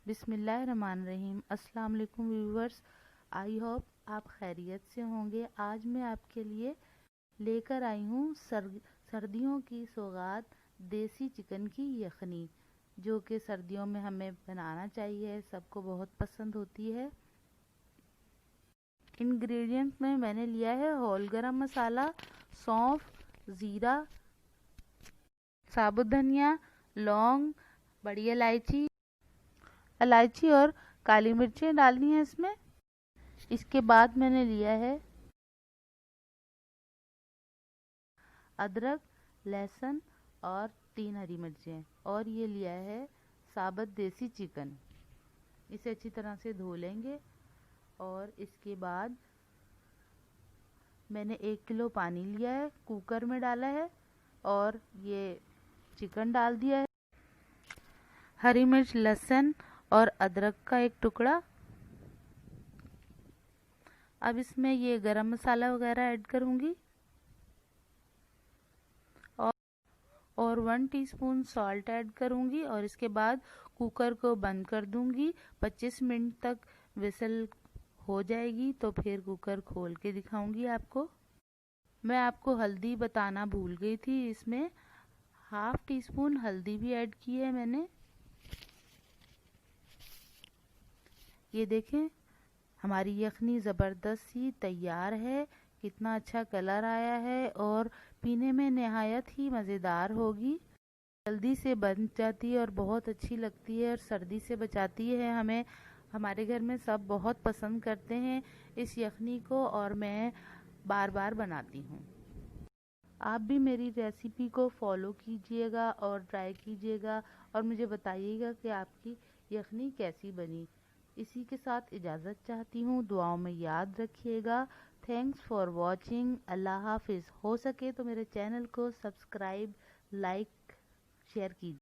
बिस्मिल्लाहिर्रहमानिर्रहीम। अस्सलाम वालेकुम व्यूवर्स, आई होप आप खैरियत से होंगे। आज मैं आपके लिए लेकर आई हूँ सर्दियों की सौगात देसी चिकन की यखनी, जो कि सर्दियों में हमें बनाना चाहिए, सबको बहुत पसंद होती है। इंग्रेडिएंट में मैंने लिया है होल गरम मसाला, सौंफ, ज़ीरा, साबुत धनिया, लौंग, बड़ी इलायची और काली मिर्चें डालनी है इसमें। इसके बाद मैंने लिया है अदरक, लहसुन और 3 हरी मिर्चें, और ये लिया है साबुत देसी चिकन। इसे अच्छी तरह से धो लेंगे और इसके बाद मैंने 1 किलो पानी लिया है, कुकर में डाला है और ये चिकन डाल दिया है। हरी मिर्च, लहसुन और अदरक का एक टुकड़ा। अब इसमें ये गरम मसाला वगैरह ऐड करूँगी और 1 टीस्पून सॉल्ट ऐड करूँगी और इसके बाद कुकर को बंद कर दूँगी। 25 मिनट तक विसल हो जाएगी तो फिर कुकर खोल के दिखाऊँगी आपको। मैं आपको हल्दी बताना भूल गई थी, इसमें 1/2 टीस्पून हल्दी भी ऐड की है मैंने। ये देखें, हमारी यखनी ज़बरदस्त सी तैयार है। कितना अच्छा कलर आया है और पीने में नहायत ही मज़ेदार होगी। जल्दी से बन जाती है और बहुत अच्छी लगती है और सर्दी से बचाती है हमें। हमारे घर में सब बहुत पसंद करते हैं इस यखनी को और मैं बार बार बनाती हूँ। आप भी मेरी रेसिपी को फॉलो कीजिएगा और ट्राई कीजिएगा और मुझे बताइएगा कि आपकी यखनी कैसी बनी। इसी के साथ इजाज़त चाहती हूँ, दुआओं में याद रखिएगा। Thanks for watching. अल्लाह हाफिज़। हो सके तो मेरे चैनल को सब्सक्राइब, लाइक, शेयर कीजिए।